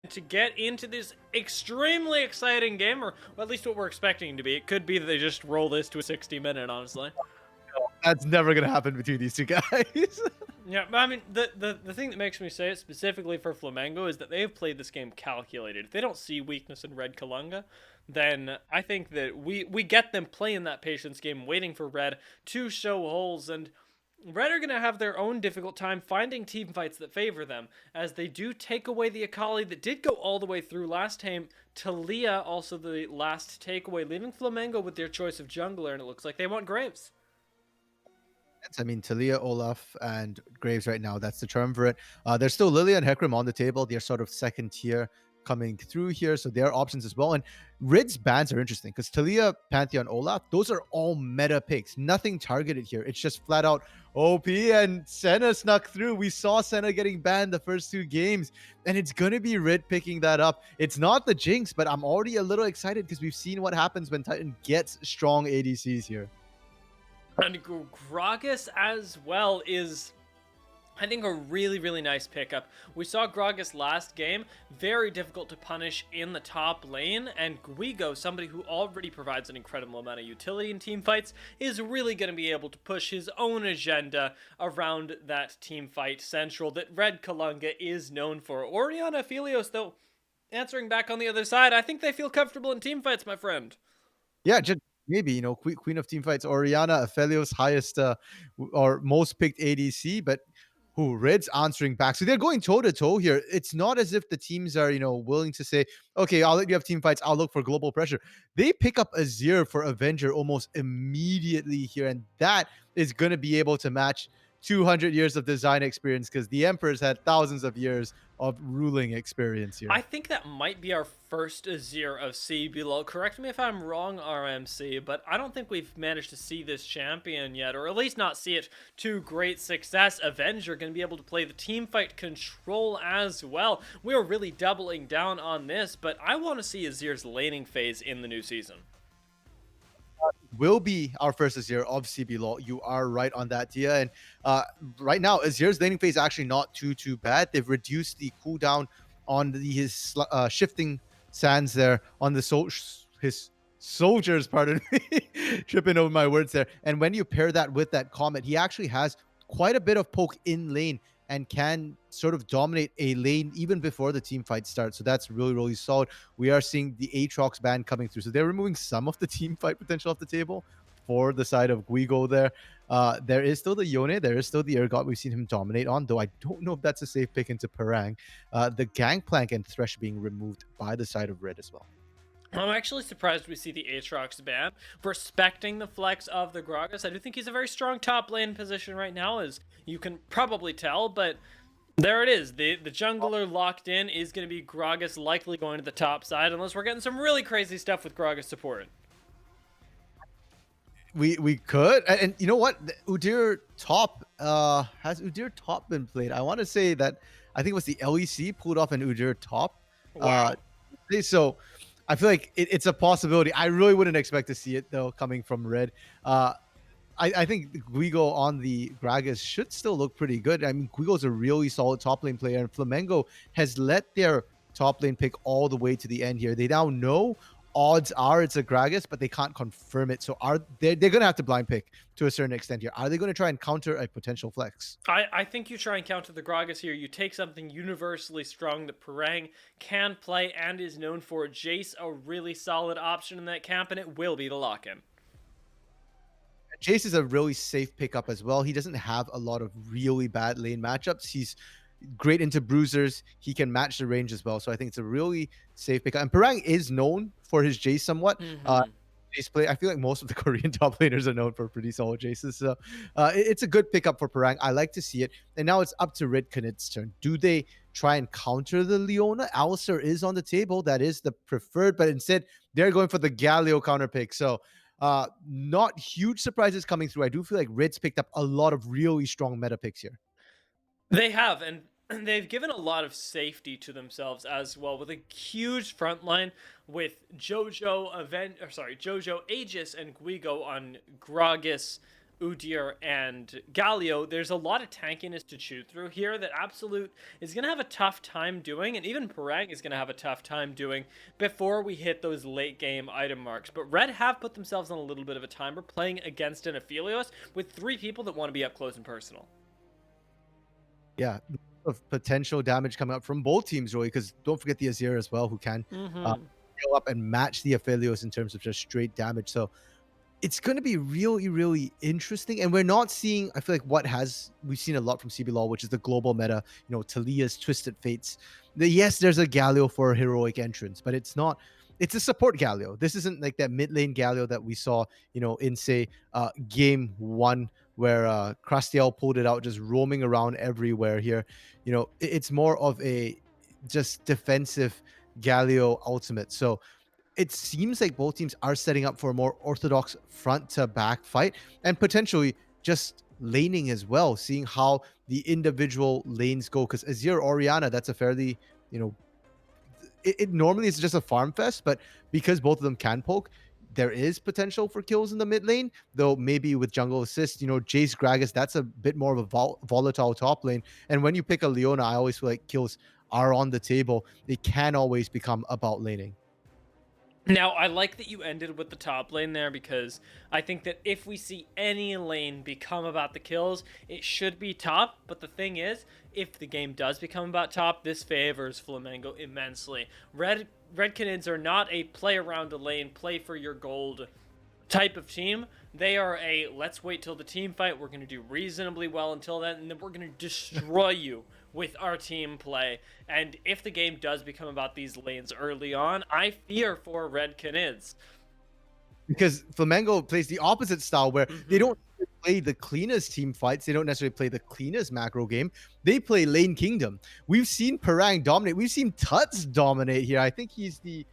to get into this extremely exciting game, or at least what we're expecting to be. It could be that they just roll this to a 60-minute, honestly. That's never gonna happen between these two guys. Yeah, but I mean, the thing that makes me say it specifically for Flamengo is that they've played this game calculated. If they don't see weakness in Red Kalunga, then I think that we get them playing that patience game, waiting for Red to show holes, and Red are going to have their own difficult time finding team fights that favor them, as they do take away the Akali that did go all the way through last time. Talia also the last takeaway, leaving Flamengo with their choice of jungler, and it looks like they want Graves. I mean, Talia, Olaf, and Graves right now. That's the term for it. There's still Lilia and Hecarim on the table. They're sort of second tier coming through here, so there are options as well. And Rid's bans are interesting because Talia, Pantheon, Olaf, those are all meta picks. Nothing targeted here. It's just flat out OP, and Senna snuck through. We saw Senna getting banned the first two games, and it's going to be Rid picking that up. It's not the Jinx, but I'm already a little excited because we've seen what happens when Titan gets strong ADCs here. And Gragas as well is, I think, a really, really nice pickup. We saw Gragas last game, very difficult to punish in the top lane, and Guigo, somebody who already provides an incredible amount of utility in team fights, is really going to be able to push his own agenda around that team fight central that Red Kalunga is known for. Orianna Aphelios, though, answering back on the other side, I think they feel comfortable in team fights, my friend. Yeah, just maybe, Queen of Teamfights, Orianna, Aphelios, highest or most picked ADC, but who Red's answering back. So they're going toe to toe here. It's not as if the teams are, willing to say, okay, I'll let you have team fights. I'll look for global pressure. They pick up Azir for Avenger almost immediately here, and that is going to be able to match 200 years of design experience because the Emperor's had thousands of years of ruling experience here. I think that might be our first Azir of CBLOL. Correct me if I'm wrong, RMC, but I don't think we've managed to see this champion yet, or at least not see it to great success. Avenger going to be able to play the teamfight control as well. We are really doubling down on this, but I want to see Azir's laning phase in the new season. Will be our first Azir of CBLOL. You are right on that, Tia. And right now, Azir's laning phase is actually not too bad. They've reduced the cooldown on his shifting sands there on his soldiers, pardon me, tripping over my words there. And when you pair that with that Comet, he actually has quite a bit of poke in lane and can sort of dominate a lane even before the team fight starts. So that's really, really solid. We are seeing the Aatrox ban coming through. So they're removing some of the team fight potential off the table for the side of Guigo there. There is still the Yone. There is still the Ergot we've seen him dominate on, though I don't know if that's a safe pick into Parang. The Gangplank and Thresh being removed by the side of Red as well. I'm actually surprised we see the Aatrox ban. Respecting the flex of the Gragas, I do think he's a very strong top lane position right now, as you can probably tell, but there it is. The jungler locked in is going to be Gragas, likely going to the top side, unless we're getting some really crazy stuff with Gragas support. We could, and you know what? Udyr top has Udyr top been played? I want to say that I think it was the LEC pulled off an Udyr top. Wow. So I feel like it's a possibility. I really wouldn't expect to see it though coming from Red. I think Guigo on the Gragas should still look pretty good. I mean, Guigo's a really solid top lane player, and Flamengo has let their top lane pick all the way to the end here. They now know odds are it's a Gragas, but they can't confirm it. So they're going to have to blind pick to a certain extent here. Are they going to try and counter a potential flex? I think you try and counter the Gragas here. You take something universally strong that Parang can play and is known for. Jace, a really solid option in that camp, and it will be the lock-in. Jace is a really safe pickup as well. He doesn't have a lot of really bad lane matchups. He's great into bruisers. He can match the range as well. So I think it's a really safe pickup. And Parang is known for his Jace somewhat. Jace play. I feel like most of the Korean top laners are known for pretty solid Jaces. So it's a good pickup for Parang. I like to see it. And now it's up to Red Knit's turn. Do they try and counter the Leona? Alistar is on the table. That is the preferred, but instead they're going for the Galio counter pick. So not huge surprises coming through. I do feel like Red's picked up a lot of really strong meta picks here. They have, and they've given a lot of safety to themselves as well, with a huge front line with Jojo, Jojo, Aegis, and Guigo on Gragas. Udyr and Galio, there's a lot of tankiness to chew through here that Absolute is going to have a tough time doing, and even Parang is going to have a tough time doing before we hit those late game item marks. But Red have put themselves on a little bit of a timer playing against an Aphelios with 3 people that want to be up close and personal. Yeah, of potential damage coming up from both teams, really, because don't forget the Azir as well, who can scale up and match the Aphelios in terms of just straight damage. So it's going to be really, really interesting. And we're not seeing, I feel like we've seen a lot from CBLOL, which is the global meta, Talia's Twisted Fates. Yes, there's a Galio for a heroic entrance, but it's a support Galio. This isn't like that mid lane Galio that we saw, in say game 1 where Crastiel pulled it out, just roaming around everywhere here. It's more of a just defensive Galio ultimate. So it seems like both teams are setting up for a more orthodox front to back fight and potentially just laning as well, seeing how the individual lanes go. Because Azir Orianna, that's a fairly, it normally is just a farm fest, but because both of them can poke, there is potential for kills in the mid lane, though maybe with jungle assist, Jace Gragas, that's a bit more of a volatile top lane. And when you pick a Leona, I always feel like kills are on the table. It can always become about laning. Now, I like that you ended with the top lane there because I think that if we see any lane become about the kills, it should be top. But the thing is, if the game does become about top, this favors Flamengo immensely. Red Canids are not a play around a lane, play for your gold type of team. They are a let's wait till the team fight. We're going to do reasonably well until then, and then we're going to destroy you with our team play. And if the game does become about these lanes early on, I fear for Red Canids. Because Flamengo plays the opposite style where they don't play the cleanest team fights. They don't necessarily play the cleanest macro game. They play lane kingdom. We've seen Parang dominate. We've seen Tuts dominate here. I think he's the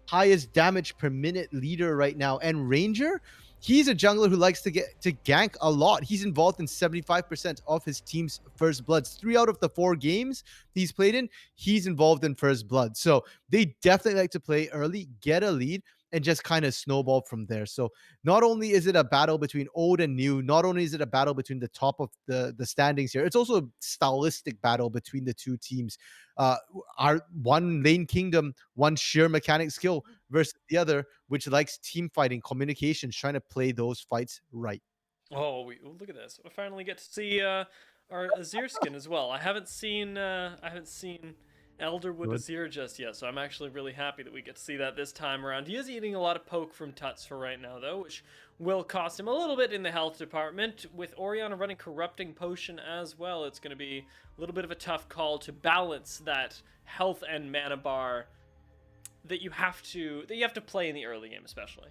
highest damage per minute leader right now. And Ranger, he's a jungler who likes to gank a lot. He's involved in 75% of his team's first bloods. 3 out of the 4 games he's played in, he's involved in first blood. So they definitely like to play early, get a lead, and just kind of snowball from there. So not only is it a battle between old and new, not only is it a battle between the top of the standings here, it's also a stylistic battle between the two teams. Our one lane kingdom, one sheer mechanic skill versus the other, which likes team fighting, communications, trying to play those fights right. Oh, look at this! We finally get to see our Azir skin as well. I haven't seen Elderwood Azir just yet, so I'm actually really happy that we get to see that this time around. He is eating a lot of poke from Tuts for right now, though, which will cost him a little bit in the health department. With Orianna running Corrupting Potion as well, it's going to be a little bit of a tough call to balance that health and mana bar that you have to play in the early game, especially.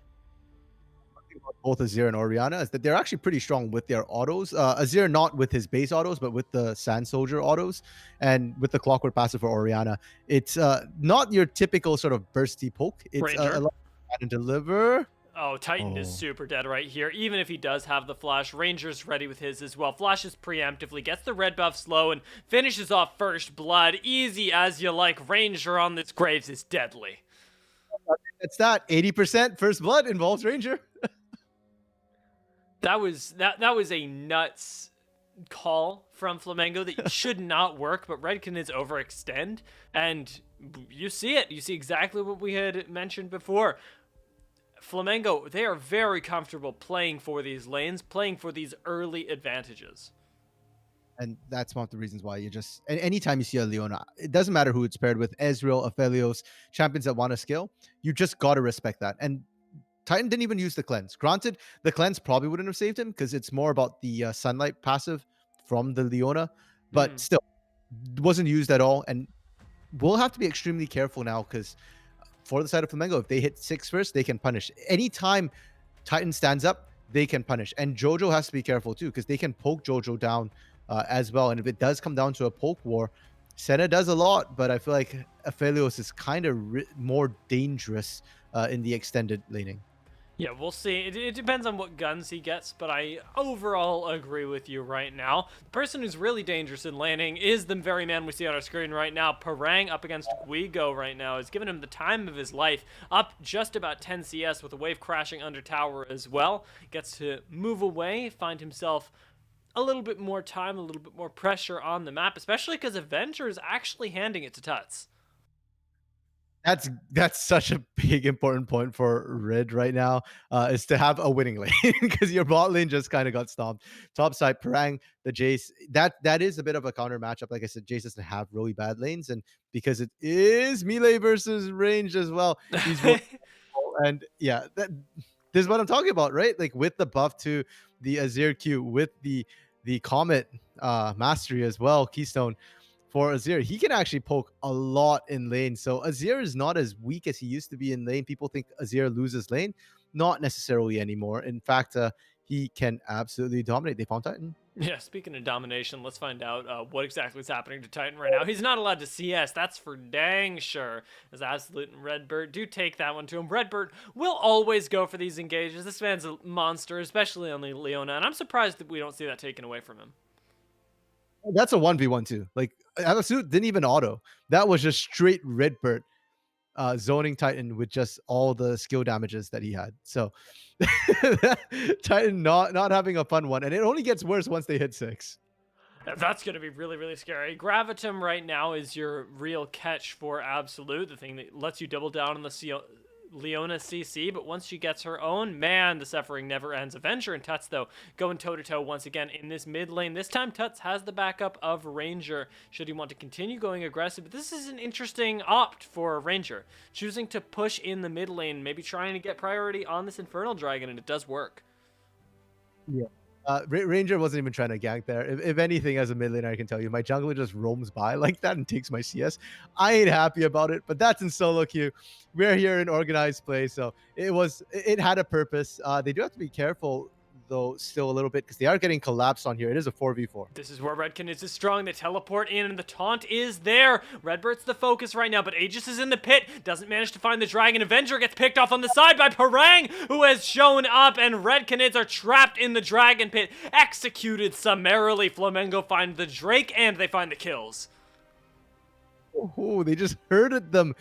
Both Azir and Orianna is that they're actually pretty strong with their autos. Azir not with his base autos, but with the Sand Soldier autos and with the Clockwork passive for Orianna. It's not your typical sort of bursty poke. It's a lot of deliver. Oh, Titan is super dead right here. Even if he does have the flash, Ranger's ready with his as well. Flashes preemptively, gets the red buff slow, and finishes off first blood. Easy as you like. Ranger on this Graves is deadly. It's that 80% first blood involves Ranger. That was a nuts call from Flamengo that should not work, but Redkin is overextend, and you see it. You see exactly what we had mentioned before. Flamengo, they are very comfortable playing for these lanes, playing for these early advantages. And that's one of the reasons why and anytime you see a Leona, it doesn't matter who it's paired with, Ezreal, Aphelios, champions that want to scale, you just got to respect that. And Titan didn't even use the cleanse. Granted, the cleanse probably wouldn't have saved him because it's more about the sunlight passive from the Leona, but still, wasn't used at all. And we'll have to be extremely careful now because for the side of Flamengo, if they hit 6 first, they can punish. Anytime Titan stands up, they can punish. And Jojo has to be careful too because they can poke Jojo down as well. And if it does come down to a poke war, Senna does a lot, but I feel like Aphelios is kind of more dangerous in the extended laning. Yeah, we'll see. It depends on what guns he gets, but I overall agree with you right now. The person who's really dangerous in laning is the very man we see on our screen right now. Parang up against Guigo right now is giving him the time of his life, up just about 10 CS with a wave crashing under tower as well. Gets to move away, find himself a little bit more time, a little bit more pressure on the map, especially because Avenger is actually handing it to Tuts. That's such a big important point for Red right now, is to have a winning lane because your bot lane just kind of got stomped. Top side, Parang, the Jace, that is a bit of a counter matchup. Like I said, Jace doesn't have really bad lanes, and because it is melee versus range as well, he's really and yeah, this is what I'm talking about, right? Like with the buff to the Azir Q, with the Comet mastery as well, Keystone for Azir, he can actually poke a lot in lane. So Azir is not as weak as he used to be in lane. People think Azir loses lane. Not necessarily anymore. In fact, he can absolutely dominate. They found Titan. Yeah, speaking of domination, let's find out what exactly is happening to Titan right now. He's not allowed to CS, that's for dang sure. As Absolute and Redbird do take that one to him. Redbird will always go for these engages. This man's a monster, especially on the Leona, and I'm surprised that we don't see that taken away from him. That's a 1v1 too. Like Absolute didn't even auto. That was just straight Redbird zoning Titan with just all the skill damages that he had. So Titan not having a fun one. And it only gets worse once they hit 6. That's going to be really, really scary. Gravitum right now is your real catch for Absolute, the thing that lets you double down on the Leona CC, but once she gets her own, man, the suffering never ends. Avenger and Tuts, though, going toe-to-toe once again in this mid lane. This time, Tuts has the backup of Ranger, should he want to continue going aggressive. But this is an interesting opt for Ranger, choosing to push in the mid lane, maybe trying to get priority on this Infernal Dragon, and it does work. Yeah. Ranger wasn't even trying to gank there. If anything, as a mid laner, I can tell you, my jungler just roams by like that and takes my CS. I ain't happy about it, but that's in solo queue. We're here in organized play, so it had a purpose. They do have to be careful though, still a little bit, because they are getting collapsed on here. It is a 4v4. This is where Redkin is strong. They teleport in, and the taunt is there. Redbird's the focus right now, but Aegis is in the pit. Doesn't manage to find the Dragon. Avenger gets picked off on the side by Parang, who has shown up, and Redkinids are trapped in the Dragon pit. Executed summarily. Flamengo find the Drake, and they find the kills. Oh, they just herded them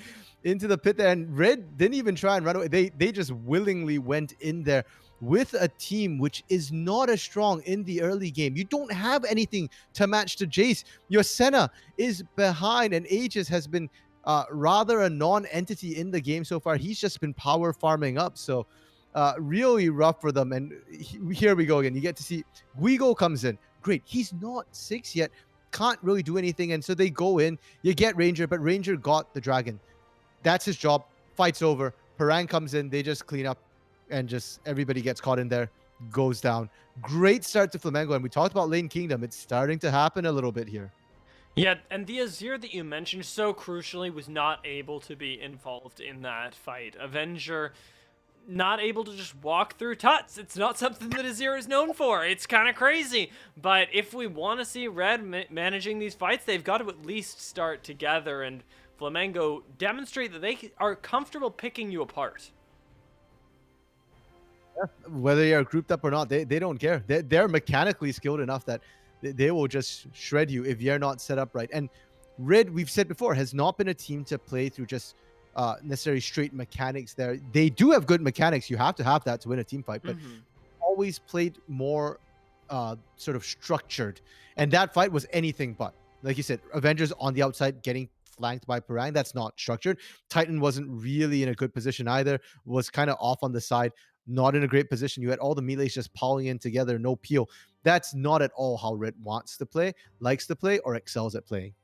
into the pit there, and Red didn't even try and run away. They just willingly went in there with a team which is not as strong in the early game. You don't have anything to match to Jace. Your Senna is behind, and Aegis has been rather a non-entity in the game so far. He's just been power farming up, so really rough for them. And here we go again. You get to see Guigo comes in. Great. He's not 6 yet. Can't really do anything, and so they go in. You get Ranger, but Ranger got the Dragon. That's his job. Fight's over. Parang comes in. They just clean up, and just everybody gets caught in there, goes down. Great start to Flamengo, and we talked about Lane Kingdom. It's starting to happen a little bit here. Yeah, and the Azir that you mentioned so crucially was not able to be involved in that fight. Avenger not able to just walk through Tuts. It's not something that Azir is known for. It's kind of crazy. But if we want to see Red managing these fights, they've got to at least start together, and Flamengo demonstrate that they are comfortable picking you apart. Whether you're grouped up or not, they don't care. They're mechanically skilled enough that they will just shred you if you're not set up right. And Red, we've said before, has not been a team to play through just necessarily straight mechanics there. They do have good mechanics. You have to have that to win a team fight, but always played more sort of structured. And that fight was anything but. Like you said, Avengers on the outside getting flanked by Parang. That's not structured. Titan wasn't really in a good position either. Was kind of off on the side. Not in a great position. You had all the melees just piling in together, no peel. That's not at all how Red wants to play, likes to play, or excels at playing.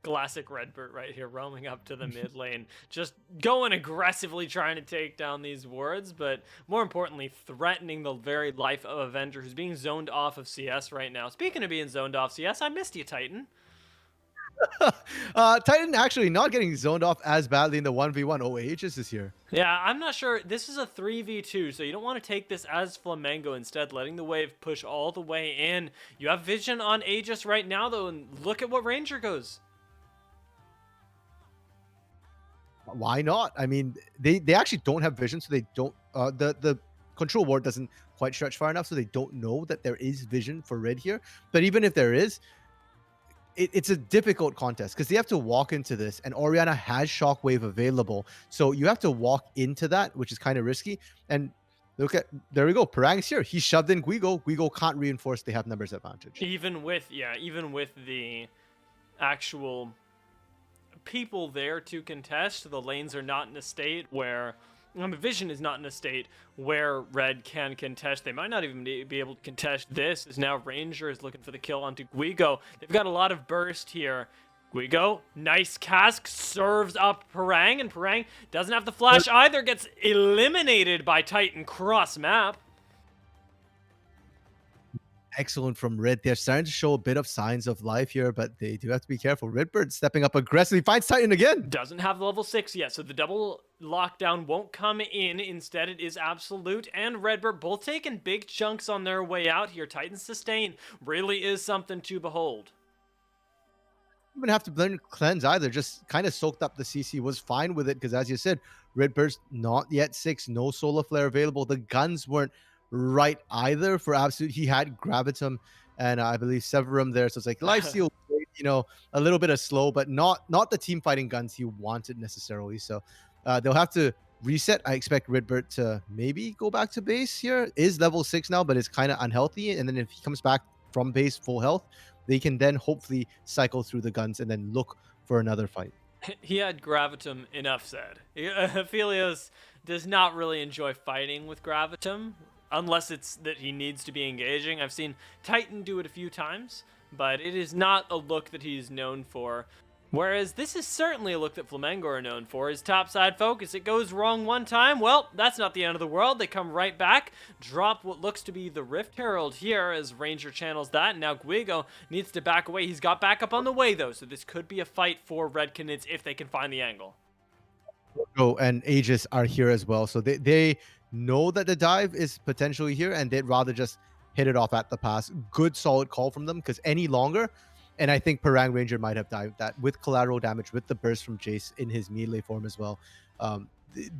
Classic Redbird right here, roaming up to the mid lane, just going aggressively trying to take down these wards, but more importantly, threatening the very life of Avenger, who's being zoned off of CS right now. Speaking of being zoned off CS, I missed you, Titan. Titan actually not getting zoned off as badly in the 1v1. Oh, Aegis is here. Yeah, I'm not sure. This is a 3v2, so you don't want to take this as Flamengo. Instead, letting the wave push all the way in. You have vision on Aegis right now, though, and look at what Ranger goes. Why not? I mean, they actually don't have vision, so they don't. The control ward doesn't quite stretch far enough, so they don't know that there is vision for red here. But even if there is, it's a difficult contest because they have to walk into this, and Oriana has Shockwave available, so you have to walk into that, which is kind of risky. And look at there we go. Parang's here. He shoved in Guigo. Guigo can't reinforce. They have numbers advantage. Even with the actual people there to contest, the lanes are not in a state where Vision is not in a state where red can contest. They might not even be able to contest this, as now Ranger is looking for the kill onto Guigo. They've got a lot of burst here. Guigo, nice cask, serves up Parang, and Parang doesn't have the flash either, gets eliminated by Titan cross map. Excellent from Red. They're starting to show a bit of signs of life here, but they do have to be careful. Redbird stepping up aggressively, finds Titan again. Doesn't have the level 6 yet, so the double lockdown won't come in. Instead, it is Absolute and Redbird both taking big chunks on their way out here. Titan sustain really is something to behold. Even have to blend cleanse either, just kind of soaked up the CC, was fine with it because, as you said, Redbird's not yet 6, no solar flare available. The guns weren't right either for Absolute. He had Gravitum and I believe Severum there, so it's like life steal, a little bit of slow, but not the team fighting guns he wanted necessarily. So they'll have to reset. I expect Redbird to maybe go back to base here. Is level 6 now, but it's kind of unhealthy, and then if he comes back from base full health, they can then hopefully cycle through the guns and then look for another fight. He had Gravitum, enough said. Aphelios does not really enjoy fighting with Gravitum, unless it's that he needs to be engaging. I've seen Titan do it a few times, but it is not a look that he's known for. Whereas this is certainly a look that Flamengo are known for, is topside focus. It goes wrong one time, well, that's not the end of the world. They come right back, drop what looks to be the Rift Herald here as Ranger channels that, and now Guigo needs to back away. He's got backup on the way, though, so this could be a fight for Red Canids if they can find the angle. Oh, and Aegis are here as well, so they know that the dive is potentially here, and they'd rather just hit it off at the pass. Good, solid call from them, because any longer, and I think Parang Ranger might have dived that with collateral damage, with the burst from Jace in his melee form as well.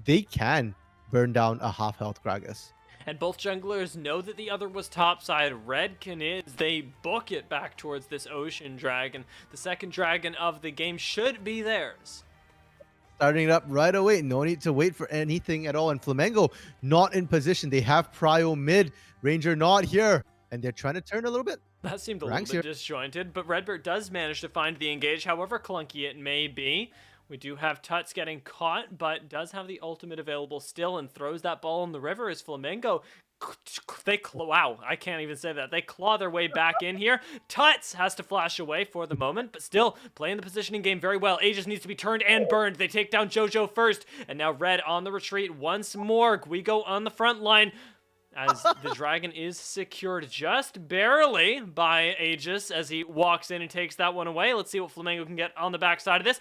They can burn down a half health Gragas. And both junglers know that the other was topside. Red Canids, they book it back towards this Ocean Dragon. The second dragon of the game should be theirs. Starting it up right away. No need to wait for anything at all. And Flamengo not in position. They have Prio mid. Ranger not here. And they're trying to turn a little bit. That seemed a little bit disjointed, but Redbird does manage to find the engage, however clunky it may be. We do have Tuts getting caught, but does have the ultimate available still and throws that ball in the river as Flamengo. Wow, I can't even say that. They claw their way back in here. Tuts has to flash away for the moment, but still playing the positioning game very well. Aegis needs to be turned and burned. They take down Jojo first, and now Red on the retreat once more. Guigo on the front line, as the dragon is secured just barely by Aegis as he walks in and takes that one away. Let's see what Flamengo can get on the backside of this.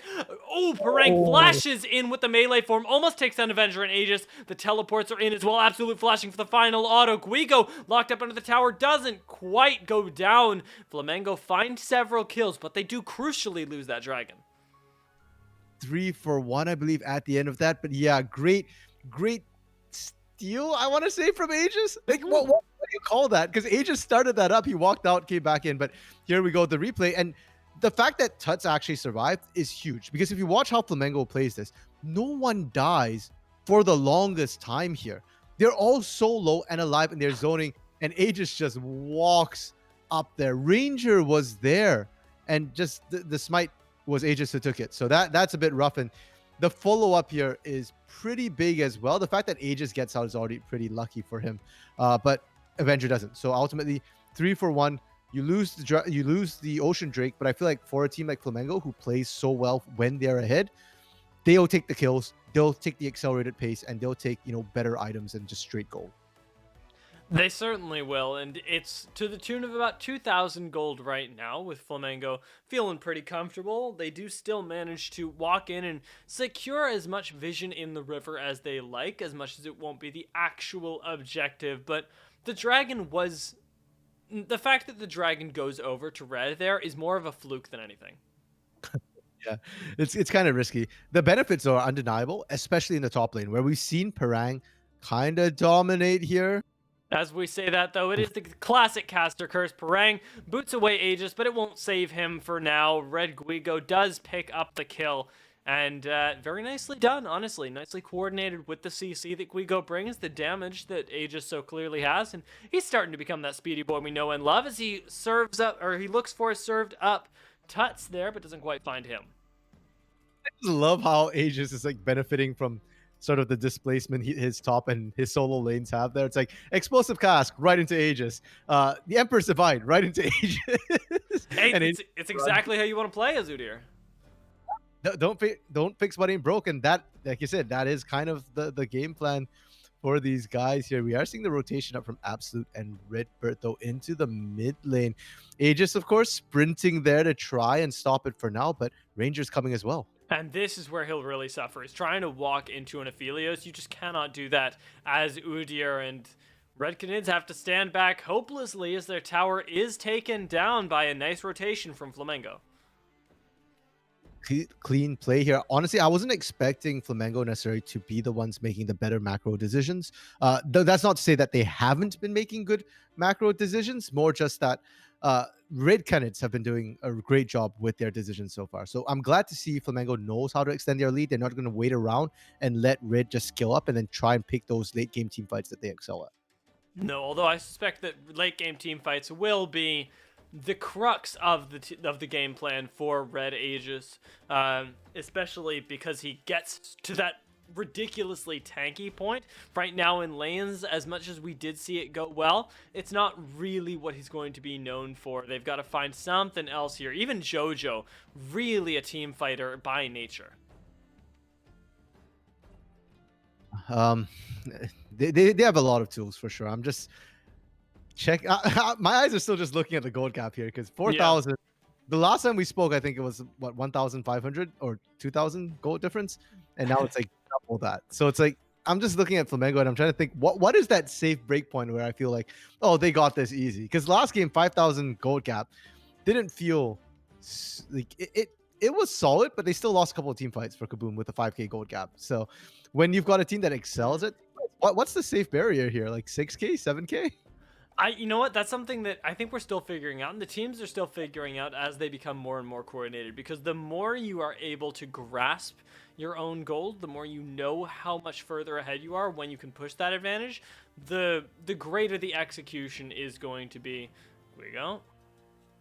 Oh, Parang flashes in with the melee form, almost takes down Avenger and Aegis. The teleports are in as well, Absolute flashing for the final auto. Guigo locked up under the tower, doesn't quite go down. Flamengo find several kills, but they do crucially lose that dragon. 3 for 1, I believe, at the end of that. But yeah, great steal, I want to say, from Aegis. Like, what do you call that? Because Aegis started that up. He walked out, came back in. But here we go, the replay. And the fact that Tuts actually survived is huge. Because if you watch how Flamengo plays this, no one dies for the longest time here. They're all so low and alive, and they're zoning. And Aegis just walks up there. Ranger was there. And just the smite was Aegis who took it. So that's a bit rough. And the follow-up here is pretty big as well. The fact that Aegis gets out is already pretty lucky for him, but Avenger doesn't. So ultimately, 3 for 1. You lose the Ocean Drake, but I feel like for a team like Flamengo, who plays so well when they're ahead, they'll take the kills, they'll take the accelerated pace, and they'll take better items and just straight gold. They certainly will, and it's to the tune of about 2,000 gold right now, with Flamengo feeling pretty comfortable. They do still manage to walk in and secure as much vision in the river as they like, as much as it won't be the actual objective, but the dragon was... The fact that the dragon goes over to red there is more of a fluke than anything. Yeah, it's kind of risky. The benefits are undeniable, especially in the top lane, where we've seen Parang kind of dominate here. As we say that, though, it is the classic caster curse. Parang boots away Aegis, but it won't save him for now. Red Guigo does pick up the kill, and very nicely done, honestly. Nicely coordinated with the CC that Guigo brings, the damage that Aegis so clearly has, and he's starting to become that speedy boy we know and love as he serves up, or he looks for a served up Tuts there, but doesn't quite find him. I just love how Aegis is like benefiting from sort of the displacement his top and his solo lanes have there. It's like explosive cask right into Aegis. The Emperor's Divide right into Aegis. Hey, And it's exactly how you want to play Azudir. don't fix what ain't broken. That, like you said, that is kind of the game plan for these guys here. We are seeing the rotation up from Absolute and Redbird though into the mid lane. Aegis, of course, sprinting there to try and stop it for now, but Ranger's coming as well. And this is where he'll really suffer. He's trying to walk into an Aphelios. You just cannot do that as Udyr, and Red Canids have to stand back hopelessly as their tower is taken down by a nice rotation from Flamengo. Clean play here. Honestly, I wasn't expecting Flamengo necessarily to be the ones making the better macro decisions. That's not to say that they haven't been making good macro decisions, more just that Red Canids have been doing a great job with their decisions so far. So I'm glad to see Flamengo knows how to extend their lead. They're not going to wait around and let Red just skill up and then try and pick those late game team fights that they excel at. No, although I suspect that late game team fights will be the crux of the game plan for Red Aegis, especially because he gets to that ridiculously tanky point right now in lanes. As much as we did see it go well, it's not really what he's going to be known for. They've got to find something else here. Even Jojo, really a team fighter by nature. They have a lot of tools for sure. I'm just check. My eyes are still just looking at the gold gap here because 4,000. Yeah. The last time we spoke, I think it was what 1,500 or 2,000 gold difference, and now it's like double that. So it's like I'm just looking at Flamengo and I'm trying to think what is that safe break point where I feel like, oh, they got this easy. Because last game 5,000 gold gap didn't feel like it was solid, but they still lost a couple of team fights for Kaboom with a 5K gold gap. So when you've got a team that excels at, what's the safe barrier here? Like 6K, 7K? You know what? That's something that I think we're still figuring out, and the teams are still figuring out as they become more and more coordinated. Because the more you are able to grasp your own gold, the more you know how much further ahead you are when you can push that advantage, the greater the execution is going to be. Here we go.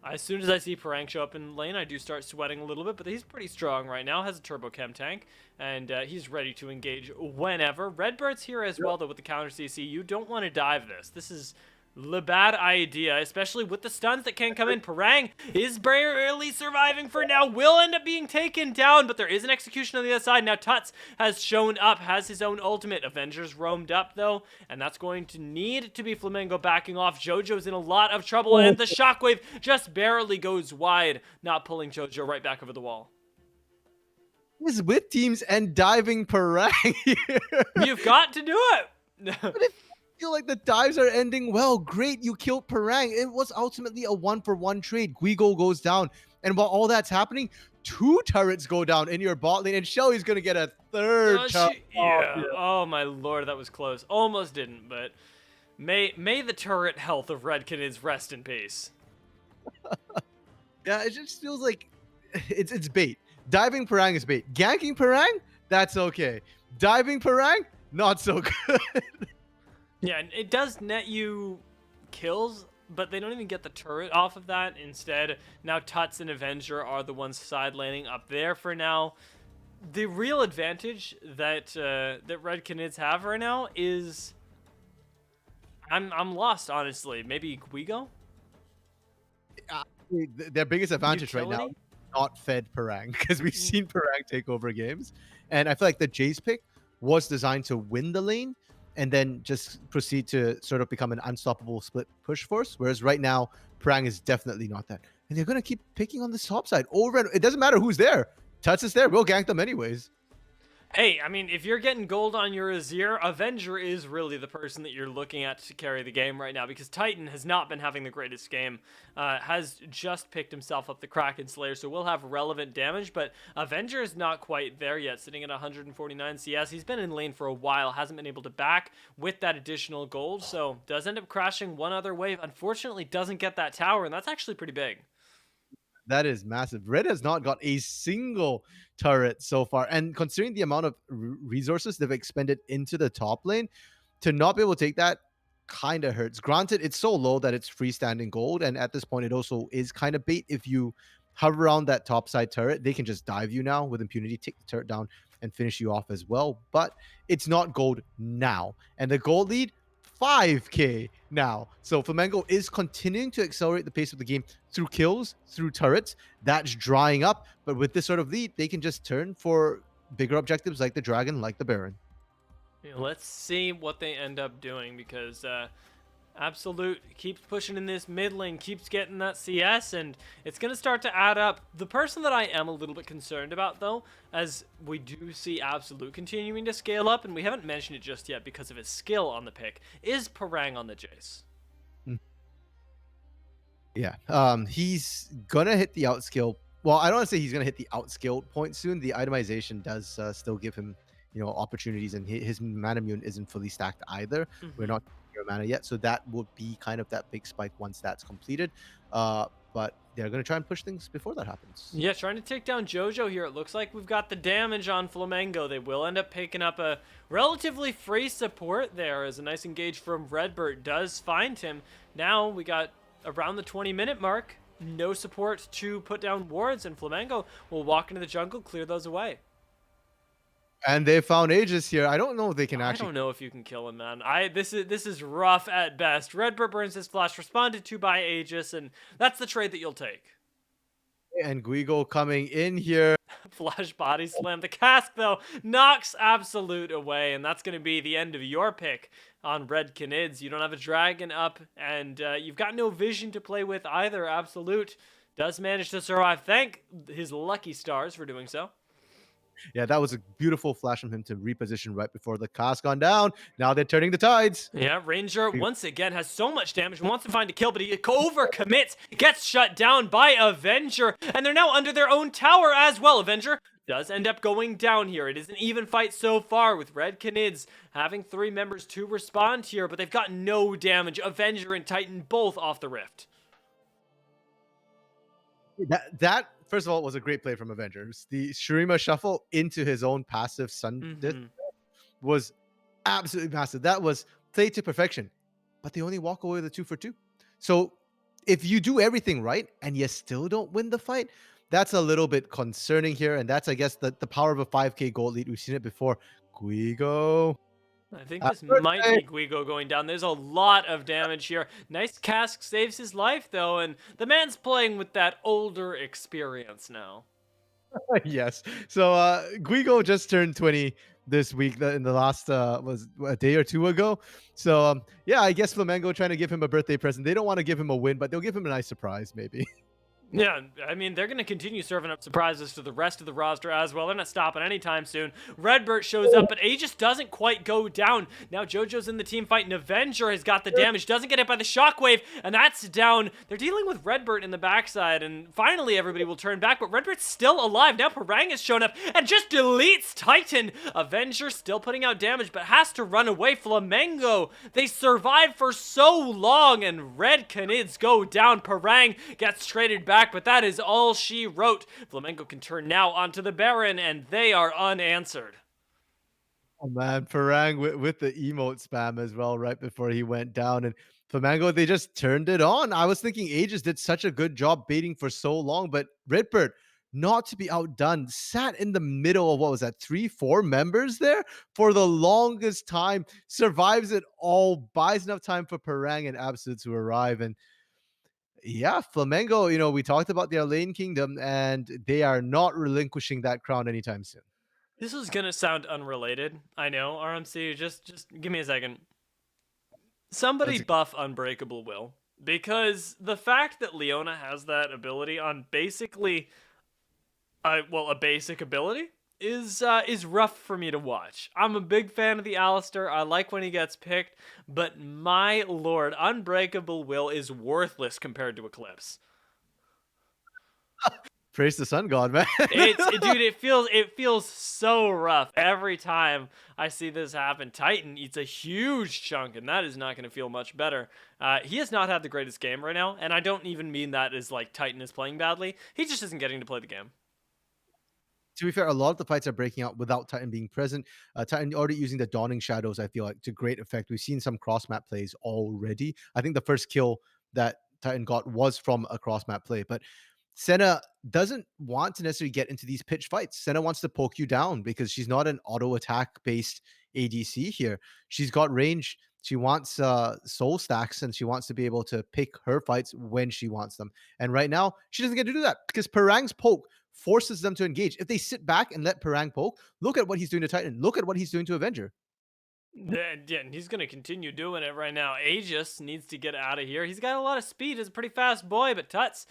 As soon as I see Parang show up in lane, I do start sweating a little bit, but he's pretty strong right now, has a turbo chem tank, and he's ready to engage whenever. Redbird's here as well, though, with the counter CC. You don't want to dive this. This is the bad idea, especially with the stuns that can come in. Parang is barely surviving for now, will end up being taken down, but there is an execution on the other side. Now Tuts has shown up, has his own ultimate. Avengers roamed up, though, and that's going to need to be Flamengo backing off. Jojo's in a lot of trouble, and the shockwave just barely goes wide, not pulling Jojo right back over the wall. Is with teams and diving Parang here. You've got to do it. Feel like the dives are ending well. Great, you killed Parang. It was ultimately a 1-for-1 trade. Guigo goes down, and while all that's happening, 2 turrets go down in your bot lane, and Shelly's gonna get a 3rd turret. Yeah. Oh my lord, that was close. Almost didn't, but may the turret health of Red Canids rest in peace. Yeah, it just feels like it's bait. Diving Parang is bait. Ganking Parang, that's okay. Diving Parang, not so good. Yeah, and it does net you kills, but they don't even get the turret off of that. Instead, now Tuts and Avenger are the ones side laning up there for now. The real advantage that that Red Canids have right now is I'm lost, honestly. Maybe Guigo? Their biggest advantage right now, not fed Parang, because we've seen Parang take over games. And I feel like the Jace pick was designed to win the lane, and then just proceed to sort of become an unstoppable split push force. Whereas right now, Parang is definitely not that. And they're going to keep picking on the top side over and it doesn't matter who's there. Tuts is there. We'll gank them anyways. Hey, I mean, if you're getting gold on your Azir, Avenger is really the person that you're looking at to carry the game right now, because Titan has not been having the greatest game. Has just picked himself up the Kraken Slayer, so will have relevant damage, but Avenger is not quite there yet, sitting at 149 CS. He's been in lane for a while, hasn't been able to back with that additional gold, so does end up crashing one other wave. Unfortunately, doesn't get that tower, and that's actually pretty big. That is massive. Red has not got a single turret so far. And considering the amount of resources they've expended into the top lane, to not be able to take that kind of hurts. Granted, it's so low that it's freestanding gold. And at this point, it also is kind of bait. If you hover around that top side turret, they can just dive you now with impunity, take the turret down, and finish you off as well. But it's not gold now. And the gold lead, 5K now. So Flamengo is continuing to accelerate the pace of the game through kills, through turrets. That's drying up. But with this sort of lead, they can just turn for bigger objectives like the Dragon, like the Baron. Let's see what they end up doing, because Absolute keeps pushing in this mid lane, keeps getting that CS, and it's going to start to add up. The person that I am a little bit concerned about, though, as we do see Absolute continuing to scale up, and we haven't mentioned it just yet because of his skill on the pick, is Parang on the Jace. Yeah, he's gonna hit the outskill. Well, I don't want to say he's gonna hit the outskilled point soon. The itemization does still give him, opportunities, and his mana immune isn't fully stacked either. We're not your mana yet, so that would be kind of that big spike once that's completed. But they're gonna try and push things before that happens. Yeah, trying to take down Jojo here. It looks like we've got the damage on Flamengo. They will end up picking up a relatively free support there, as a nice engage from Redbird does find him. Now we got around the 20-minute mark. No support to put down wards, and Flamengo will walk into the jungle, clear those away. And they found Aegis here. I don't know if they can actually. I don't know if you can kill him, man. This is rough at best. Redbird burns his flash, responded to by Aegis, and that's the trade that you'll take. And Guigo coming in here. Flash body slam. The cask, though, knocks Absolute away, and that's going to be the end of your pick on Red Canids. You don't have a dragon up, and you've got no vision to play with either. Absolute does manage to survive. Thank his lucky stars for doing so. Yeah, that was a beautiful flash from him to reposition right before the cast gone down. Now they're turning the tides. Yeah, Ranger once again has so much damage, wants to find a kill, but he overcommits, gets shut down by Avenger, and they're now under their own tower as well. Avenger does end up going down here. It is an even fight so far, with Red Canids having 3 members to respond here, but they've got no damage. Avenger and Titan both off the rift. That first of all was a great play from Avengers. The Shurima shuffle into his own passive Sun was absolutely massive. That was played to perfection. But they only walk away with a 2 for 2. So if you do everything right and you still don't win the fight, that's a little bit concerning here. And that's, I guess, the power of a 5K gold lead. We've seen it before. Guigo. I think this might be Guigo going down. There's a lot of damage here. Nice cask saves his life, though, and the man's playing with that older experience now. Yes. So Guigo just turned 20 this week in the last was a day or two ago. So yeah, I guess Flamengo trying to give him a birthday present. They don't want to give him a win, but they'll give him a nice surprise maybe. Yeah, I mean, they're going to continue serving up surprises to the rest of the roster as well. They're not stopping anytime soon. Redbird shows up, but Aegis doesn't quite go down. Now Jojo's in the team fight, and Avenger has got the damage. Doesn't get hit by the shockwave, and that's down. They're dealing with Redbird in the backside, and finally everybody will turn back, but Redbird's still alive. Now Parang has shown up and just deletes Titan. Avenger still putting out damage, but has to run away. Flamengo, they survived for so long, and Red Canids go down. Parang gets traded back, but that is all she wrote. Flamengo can turn now onto the Baron, and they are unanswered. Oh man, Parang with the emote spam as well right before he went down. And Flamengo, they just turned it on. I was thinking Aegis did such a good job baiting for so long, but Redbird, not to be outdone, sat in the middle of, what was that, 3-4 members there for the longest time, survives it all, buys enough time for Parang and Absolute to arrive. And yeah, Flamengo, we talked about their lane kingdom, and they are not relinquishing that crown anytime soon. This is gonna sound unrelated. I know, RMC, just give me a second. Somebody buff Unbreakable Will. Because the fact that Leona has that ability on basically, well, a basic ability, is rough for me to watch. I'm a big fan of the Alistair. I like when he gets picked, but my lord, Unbreakable Will is worthless compared to Eclipse. Praise the sun god, man. Dude, it feels so rough every time I see this happen. Titan eats a huge chunk, and that is not going to feel much better. He has not had the greatest game right now, and I don't even mean that as like Titan is playing badly. He just isn't getting to play the game. To be fair, a lot of the fights are breaking out without Titan being present. Titan already using the Dawning Shadows, I feel like, to great effect. We've seen some cross map plays already. I think the first kill that Titan got was from a cross map play, but Senna doesn't want to necessarily get into these pitch fights. Senna wants to poke you down because she's not an auto attack based ADC here. She's got range. She wants soul stacks, and she wants to be able to pick her fights when she wants them. And right now, she doesn't get to do that because Parang's poke forces them to engage. If they sit back and let Parang poke, look at what he's doing to Titan. Look at what he's doing to Avenger. Yeah, and he's going to continue doing it right now. Aegis needs to get out of here. He's got a lot of speed. He's a pretty fast boy, but Tuts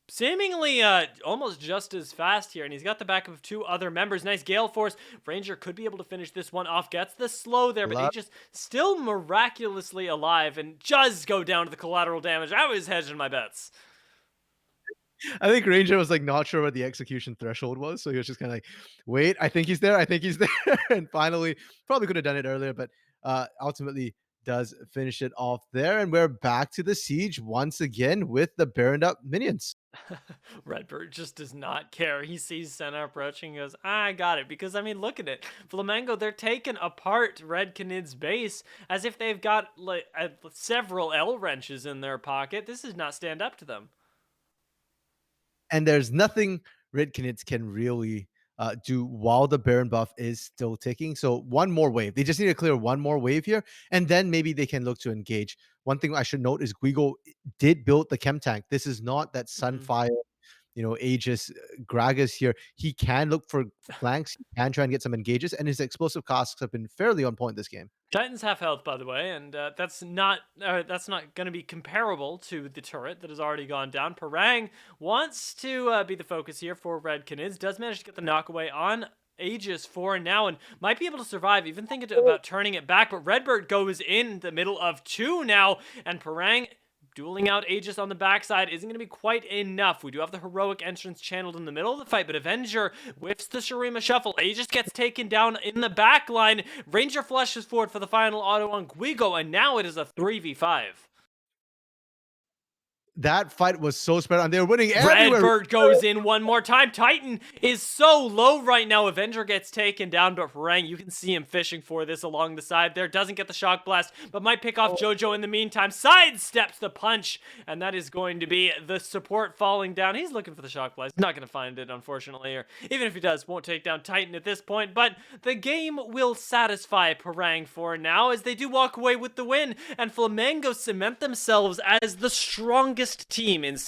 seemingly almost just as fast here, and he's got the backup of two other members. Nice Gale Force. Ranger could be able to finish this one off. Gets the slow there, but Aegis still miraculously alive and does go down to the collateral damage. I was hedging my bets. I think Ranger was like not sure what the execution threshold was, so he was just kind of like, "Wait, I think he's there. I think he's there." And finally, probably could have done it earlier, but ultimately does finish it off there. And we're back to the siege once again with the Baroned up minions. Redbird just does not care. He sees Senna approaching and goes, I got it. Because, I mean, look at it. Flamengo, they're taking apart Red Canid's base as if they've got like several L wrenches in their pocket. This does not stand up to them. And there's nothing Red Canids can really do while the Baron buff is still ticking. So one more wave. They just need to clear one more wave here, and then maybe they can look to engage. One thing I should note is Guigo did build the chem tank. This is not that Sunfire, Aegis, Gragas here. He can look for flanks. He can try and get some engages, and his explosive costs have been fairly on point this game. Titan's half health, by the way, and that's not going to be comparable to the turret that has already gone down. Parang wants to be the focus here for Red Canids. Does manage to get the knockaway on Aegis for now and might be able to survive, even thinking about turning it back, but Redbird goes in the middle of two now, and Parang dueling out Aegis on the backside isn't going to be quite enough. We do have the heroic entrance channeled in the middle of the fight, but Avenger whiffs the Shurima shuffle. Aegis gets taken down in the back line. Ranger flushes forward for the final auto on Guigo, and now it is a 3v5. That fight was so spread on. They were winning everywhere. Redbird goes in one more time. Titan is so low right now. Avenger gets taken down, but Parang, you can see him fishing for this along the side there. Doesn't get the shock blast, but might pick off Jojo in the meantime. Sidesteps the punch, and that is going to be the support falling down. He's looking for the shock blast. Not going to find it, unfortunately, or even if he does, won't take down Titan at this point, but the game will satisfy Parang for now as they do walk away with the win, and Flamengo cement themselves as the strongest team in CBLOL.